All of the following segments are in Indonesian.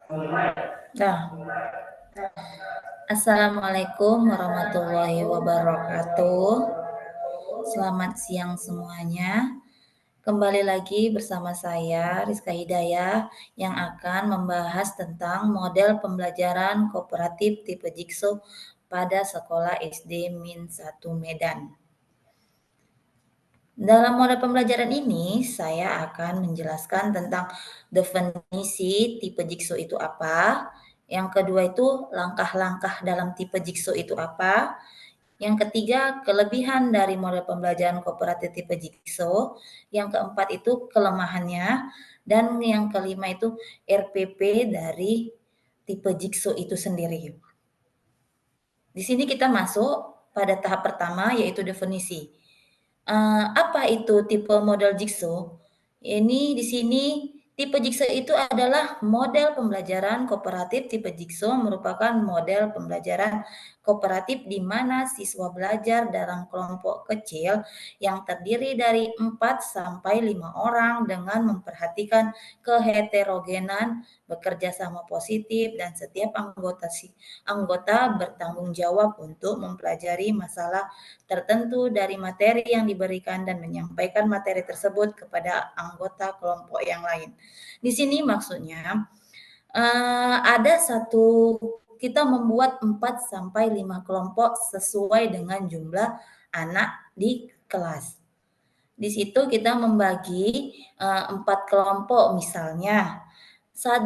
Nah, Assalamualaikum warahmatullahi wabarakatuh. Selamat siang semuanya. Kembali lagi bersama saya, Rizka Hidayah, yang akan membahas tentang model pembelajaran kooperatif tipe Jigsaw pada sekolah SD Min 1 Medan. Dalam model pembelajaran ini, saya akan menjelaskan tentang definisi tipe jigsaw itu apa. Yang kedua itu langkah-langkah dalam tipe jigsaw itu apa. Yang ketiga, kelebihan dari model pembelajaran kooperatif tipe jigsaw. Yang keempat itu kelemahannya. Dan yang kelima itu RPP dari tipe jigsaw itu sendiri. Di sini kita masuk pada tahap pertama yaitu definisi. Apa itu tipe model jigsaw? Ini di sini tipe jigsaw itu adalah model pembelajaran kooperatif. Tipe jigsaw merupakan model pembelajaran kooperatif di mana siswa belajar dalam kelompok kecil yang terdiri dari 4 sampai 5 orang dengan memperhatikan keheterogenan, bekerja sama positif, dan setiap anggota bertanggung jawab untuk mempelajari masalah tertentu dari materi yang diberikan dan menyampaikan materi tersebut kepada anggota kelompok yang lain. Di sini maksudnya ada kita membuat 4 sampai 5 kelompok sesuai dengan jumlah anak di kelas. Di situ kita membagi 4 kelompok misalnya.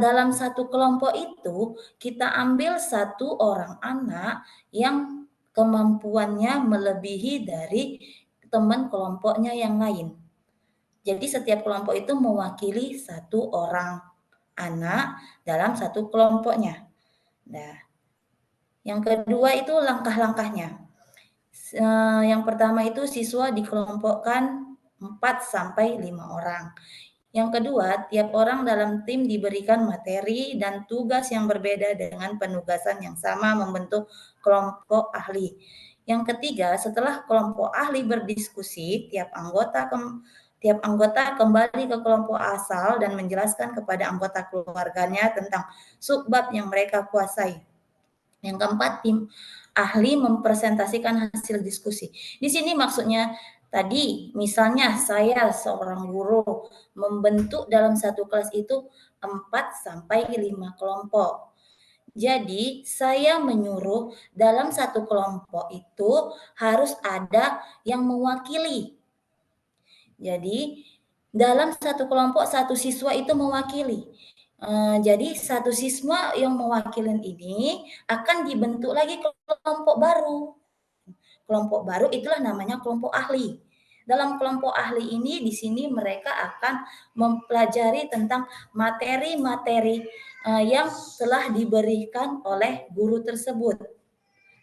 Dalam satu kelompok itu kita ambil satu orang anak yang kemampuannya melebihi dari teman kelompoknya yang lain. Jadi setiap kelompok itu mewakili satu orang anak dalam satu kelompoknya. Nah, yang kedua itu langkah-langkahnya. Yang pertama itu siswa dikelompokkan 4 sampai 5 orang. Yang kedua, tiap orang dalam tim diberikan materi dan tugas yang berbeda dengan penugasan yang sama membentuk kelompok ahli. Yang ketiga, setelah kelompok ahli berdiskusi, tiap anggota kembali ke kelompok asal dan menjelaskan kepada anggota keluarganya tentang subbab yang mereka kuasai. Yang keempat, tim ahli mempresentasikan hasil diskusi. Di sini maksudnya tadi misalnya saya seorang guru membentuk dalam satu kelas itu 4 sampai 5 kelompok. Jadi saya menyuruh dalam satu kelompok itu harus ada yang mewakili. Jadi dalam satu kelompok satu siswa itu mewakili. Jadi satu siswa yang mewakili ini akan dibentuk lagi kelompok baru. Kelompok baru itulah namanya kelompok ahli. Dalam kelompok ahli ini di sini mereka akan mempelajari tentang materi-materi yang telah diberikan oleh guru tersebut.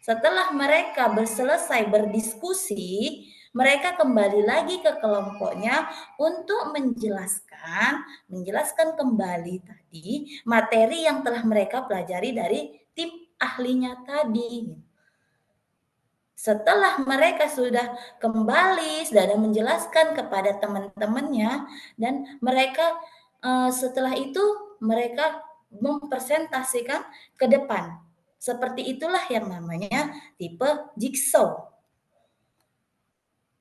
Setelah mereka selesai berdiskusi, mereka kembali lagi ke kelompoknya untuk menjelaskan kembali tadi materi yang telah mereka pelajari dari tim ahlinya tadi. Setelah mereka sudah kembali, sudah menjelaskan kepada teman-temannya, dan mereka setelah itu mereka mempresentasikan ke depan. Seperti itulah yang namanya tipe jigsaw.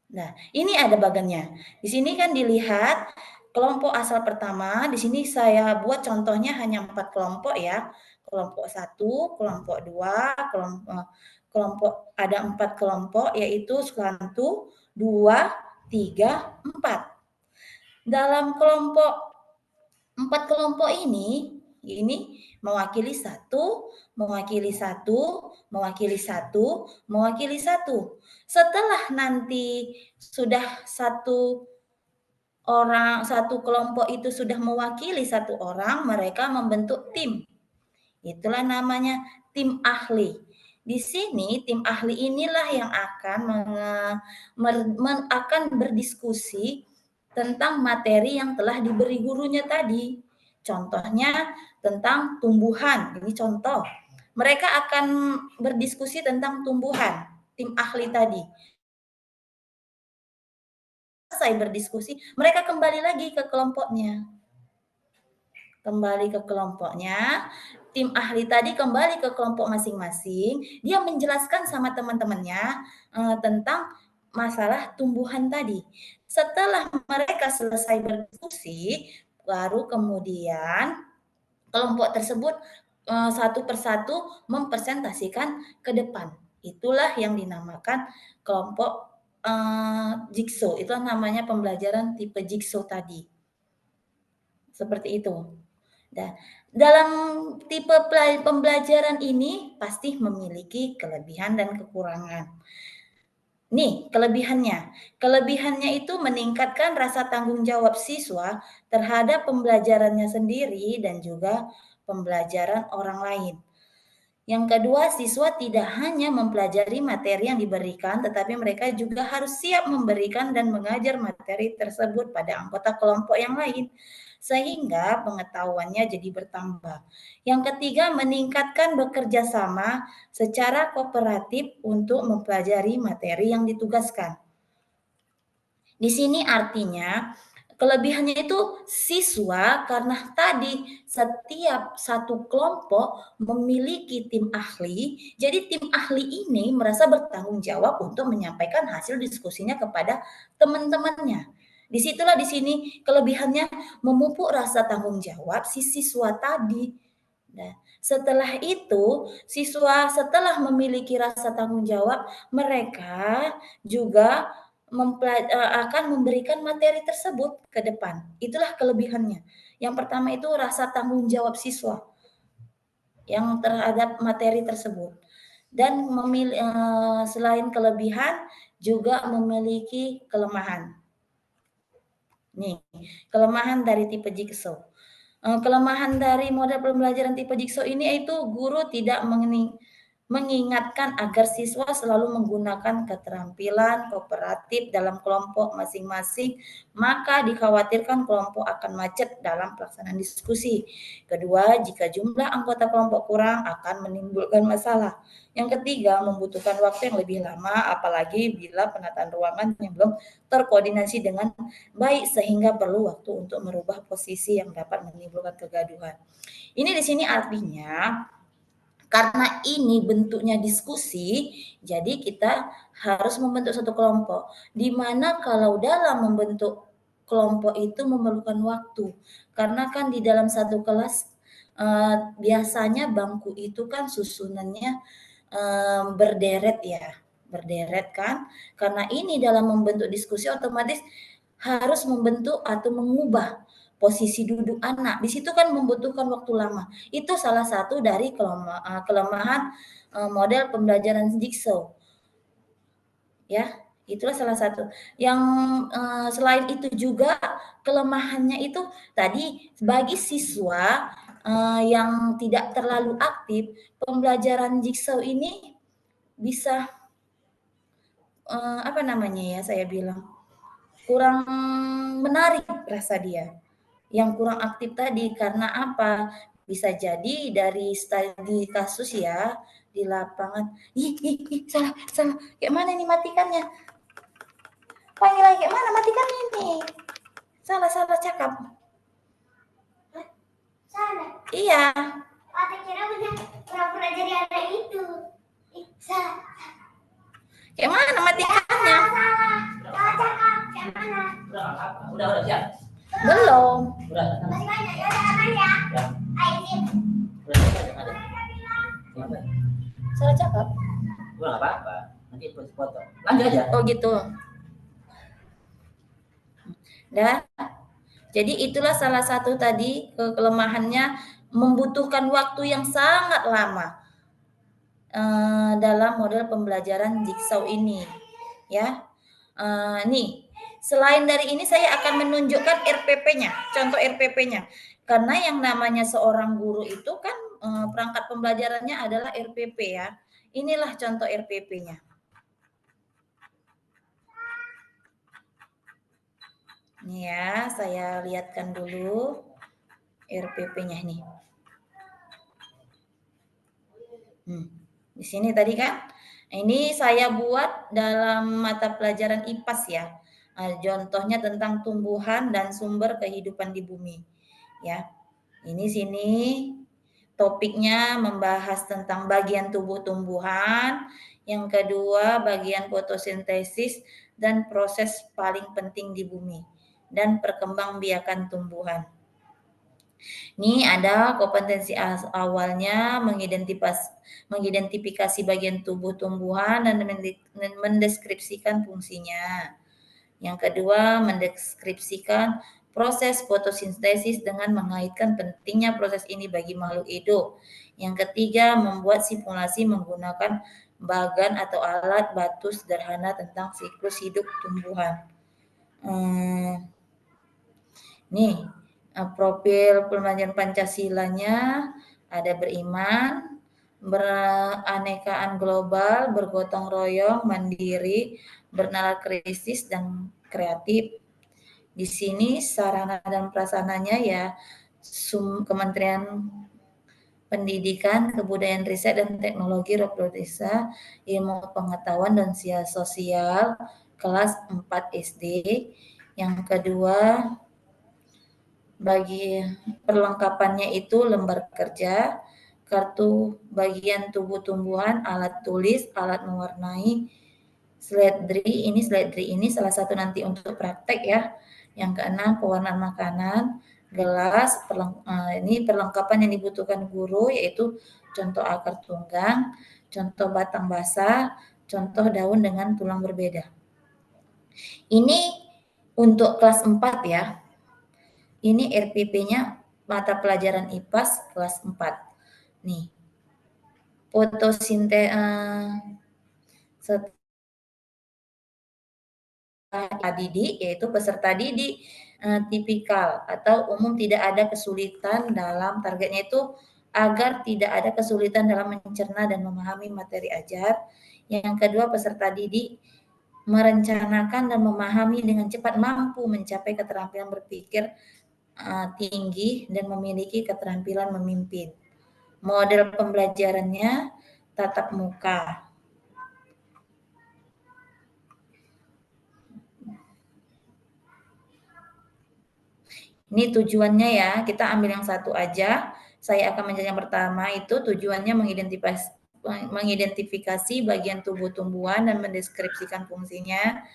Nah, ini ada bagannya. Di sini kan dilihat kelompok asal pertama, di sini saya buat contohnya hanya 4 kelompok ya. Kelompok 1, kelompok 2, kelompok ada 4 kelompok yaitu 1, 2, 3, 4. Dalam kelompok 4 kelompok ini mewakili satu, mewakili satu, mewakili satu, mewakili satu. Setelah nanti sudah satu kelompok itu sudah mewakili satu orang, mereka membentuk tim. Itulah namanya tim ahli. Di sini tim ahli inilah yang akan berdiskusi tentang materi yang telah diberi gurunya tadi. Contohnya tentang tumbuhan. Ini contoh. Mereka akan berdiskusi tentang tumbuhan, tim ahli tadi. Selesai berdiskusi, mereka kembali lagi ke kelompoknya. Kembali ke kelompoknya, tim ahli tadi kembali ke kelompok masing-masing, dia menjelaskan sama teman-temannya, tentang masalah tumbuhan tadi. Setelah mereka selesai berdiskusi, baru kemudian kelompok tersebut, satu persatu mempresentasikan ke depan. Itulah yang dinamakan kelompok, jigsaw, itu namanya pembelajaran tipe jigsaw tadi, seperti itu. Nah, dalam tipe pembelajaran ini pasti memiliki kelebihan dan kekurangan. Nih, kelebihannya. Kelebihannya itu meningkatkan rasa tanggung jawab siswa terhadap pembelajarannya sendiri dan juga pembelajaran orang lain. Yang kedua, siswa tidak hanya mempelajari materi yang diberikan, tetapi mereka juga harus siap memberikan dan mengajar materi tersebut pada anggota kelompok yang lain, sehingga pengetahuannya jadi bertambah. Yang ketiga, meningkatkan bekerja sama secara kooperatif untuk mempelajari materi yang ditugaskan. Di sini artinya kelebihannya itu siswa karena tadi setiap satu kelompok memiliki tim ahli, jadi tim ahli ini merasa bertanggung jawab untuk menyampaikan hasil diskusinya kepada teman-temannya. Disitulah di sini kelebihannya memupuk rasa tanggung jawab si siswa tadi. Nah, setelah itu, siswa setelah memiliki rasa tanggung jawab, mereka juga akan memberikan materi tersebut ke depan. Itulah kelebihannya. Yang pertama itu rasa tanggung jawab siswa yang terhadap materi tersebut. Dan selain kelebihan juga memiliki kelemahan. Nih, kelemahan dari tipe jigsaw. Kelemahan dari model pembelajaran tipe jigsaw ini yaitu guru tidak mengingatkan agar siswa selalu menggunakan keterampilan kooperatif dalam kelompok masing-masing, maka dikhawatirkan kelompok akan macet dalam pelaksanaan diskusi. Kedua, jika jumlah anggota kelompok kurang akan menimbulkan masalah. Yang ketiga, membutuhkan waktu yang lebih lama, apalagi bila penataan ruangan yang belum terkoordinasi dengan baik sehingga perlu waktu untuk merubah posisi yang dapat menimbulkan kegaduhan. Ini di sini artinya karena ini bentuknya diskusi, jadi kita harus membentuk satu kelompok. Di mana kalau dalam membentuk kelompok itu memerlukan waktu. Karena kan di dalam satu kelas biasanya bangku itu kan susunannya berderet ya, berderet kan. Karena ini dalam membentuk diskusi otomatis harus membentuk atau mengubah posisi duduk anak. Di situ kan membutuhkan waktu lama. Itu salah satu dari kelemahan model pembelajaran jigsaw. Ya, itulah salah satu. Yang selain itu juga kelemahannya itu tadi bagi siswa yang tidak terlalu aktif, pembelajaran jigsaw ini bisa apa namanya ya saya bilang kurang menarik rasa dia. Yang kurang aktif tadi karena apa? Bisa jadi dari studi kasus ya di lapangan. Ih, salah, salah. Kayak mana nih matikannya? Panggil lagi, kayak mana matikannya ini? Salah, salah cakap. Salah. Iya. Aku kira udah pura-pura jadi anak itu. Salah. Kayak mana matikannya? Salah, salah cakap. Kayak mana? Udah siap. Belum. Udah. Masih banyak ya, jangan ya. Ayo sini. Udah. Salah cakap. Udah enggak apa-apa. Nanti foto. Lanjut aja. Oh gitu. Dah. Jadi itulah salah satu tadi kelemahannya membutuhkan waktu yang sangat lama dalam model pembelajaran jigsaw ini, ya. Nih, selain dari ini saya akan menunjukkan RPP-nya, contoh RPP-nya. Karena yang namanya seorang guru itu kan perangkat pembelajarannya adalah RPP ya. Inilah contoh RPP-nya. Nih ya, saya lihatkan dulu RPP-nya nih. Di sini tadi kan, ini saya buat dalam mata pelajaran IPAS ya. Contohnya tentang tumbuhan dan sumber kehidupan di bumi, ya. Ini sini topiknya membahas tentang bagian tubuh tumbuhan, yang kedua bagian fotosintesis dan proses paling penting di bumi, dan perkembangbiakan tumbuhan. Ini ada kompetensi awalnya mengidentifikasi bagian tubuh tumbuhan dan mendeskripsikan fungsinya. Yang kedua, mendeskripsikan proses fotosintesis dengan mengaitkan pentingnya proses ini bagi makhluk hidup. Yang ketiga, membuat simulasi menggunakan bagan atau alat batu sederhana tentang siklus hidup tumbuhan. Nih, profil pembelajaran Pancasilanya ada beriman, beranekaan global, bergotong royong, mandiri, bernalar kritis, dan kreatif. Di sini sarana dan prasarananya ya Kementerian Pendidikan, Kebudayaan, Riset, dan Teknologi Republik Indonesia, Ilmu Pengetahuan dan Sosial, kelas 4 SD. Yang kedua, bagi perlengkapannya itu lembar kerja, kartu bagian tubuh tumbuhan, alat tulis, alat mewarnai, sledri ini salah satu nanti untuk praktek ya. Yang keenam, pewarnaan makanan, gelas, ini perlengkapan yang dibutuhkan guru yaitu contoh akar tunggang, contoh batang basah, contoh daun dengan tulang berbeda. Ini untuk kelas 4 ya. Ini RPP-nya mata pelajaran IPAS kelas 4. Nih, didik yaitu peserta didik tipikal atau umum tidak ada kesulitan dalam targetnya itu agar tidak ada kesulitan dalam mencerna dan memahami materi ajar. Yang kedua, peserta didik merencanakan dan memahami dengan cepat, mampu mencapai keterampilan berpikir tinggi dan memiliki keterampilan memimpin. Model pembelajarannya tatap muka. Ini tujuannya ya, kita ambil yang satu aja. Saya akan menjadi yang pertama itu tujuannya mengidentifikasi bagian tubuh tumbuhan dan mendeskripsikan fungsinya.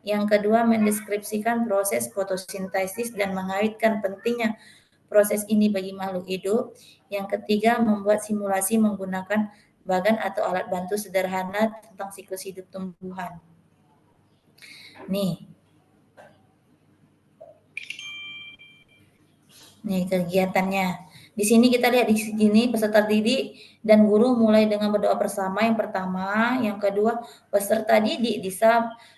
Yang kedua, mendeskripsikan proses fotosintesis dan mengaitkan pentingnya proses ini bagi makhluk hidup. Yang ketiga, membuat simulasi menggunakan bagan atau alat bantu sederhana tentang siklus hidup tumbuhan. Nih kegiatannya. Di sini kita lihat di sini peserta didik dan guru mulai dengan berdoa bersama yang pertama, yang kedua peserta didik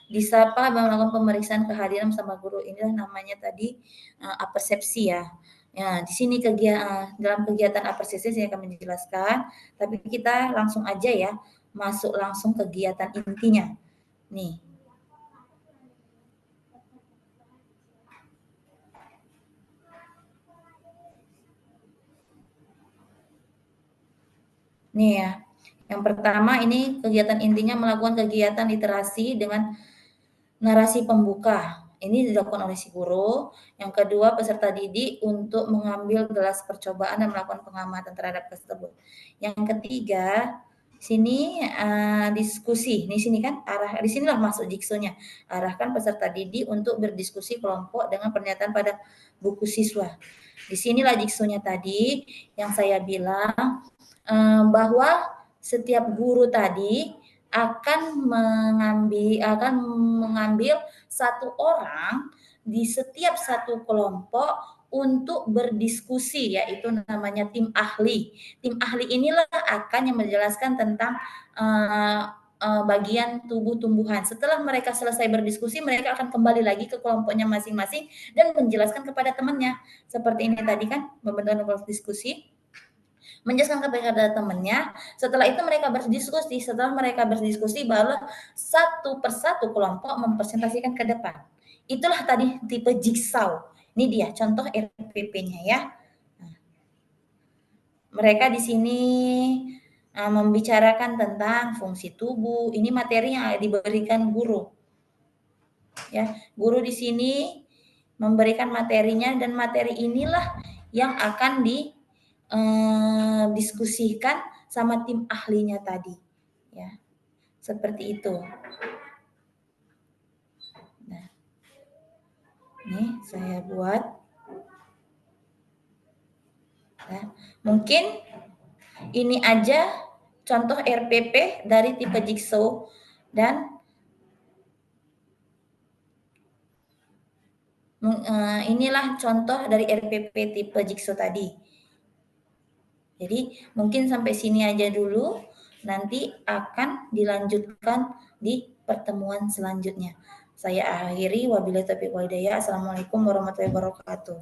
disapa melakukan pemeriksaan kehadiran sama guru. Inilah namanya tadi apersepsi ya. Ya, di sini dalam kegiatan apersepsi saya akan menjelaskan, tapi kita langsung aja ya, masuk langsung kegiatan intinya. Nih. Nih ya, yang pertama ini kegiatan intinya melakukan kegiatan literasi dengan narasi pembuka. Ini dilakukan oleh si guru. Yang kedua, peserta didik untuk mengambil gelas percobaan dan melakukan pengamatan terhadap tersebut. Yang ketiga, sini diskusi. Di sini kan di sinilah masuk jigsaw-nya. Arahkan peserta didik untuk berdiskusi kelompok dengan pernyataan pada buku siswa. Di sinilah jigsaw-nya tadi yang saya bilang bahwa setiap guru tadi akan mengambil satu orang di setiap satu kelompok untuk berdiskusi, yaitu namanya tim ahli. Tim ahli inilah akan yang menjelaskan tentang bagian tubuh tumbuhan. Setelah mereka selesai berdiskusi, mereka akan kembali lagi ke kelompoknya masing-masing dan menjelaskan kepada temannya. Seperti ini tadi kan, membentuk diskusi, menjelaskan kepada temannya. Setelah itu mereka berdiskusi. Setelah mereka berdiskusi, baru satu persatu kelompok mempresentasikan ke depan. Itulah tadi tipe jigsaw. Ini dia contoh RPP-nya ya. Mereka di sini membicarakan tentang fungsi tubuh. Ini materi yang diberikan guru. Ya, guru di sini memberikan materinya dan materi inilah yang akan diskusikan sama tim ahlinya tadi, ya. Seperti itu. Nah, nih saya buat. Nah, mungkin ini aja contoh RPP dari tipe jigsaw dan inilah contoh dari RPP tipe jigsaw tadi. Jadi mungkin sampai sini aja dulu, nanti akan dilanjutkan di pertemuan selanjutnya. Saya akhiri, wabillahi taufiq wal hidayah. Assalamualaikum warahmatullahi wabarakatuh.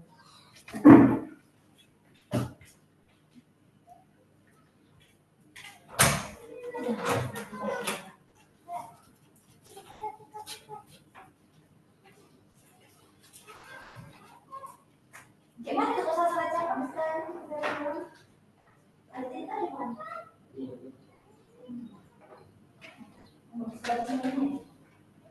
Gimana tuh kalau salah cakap sekarang?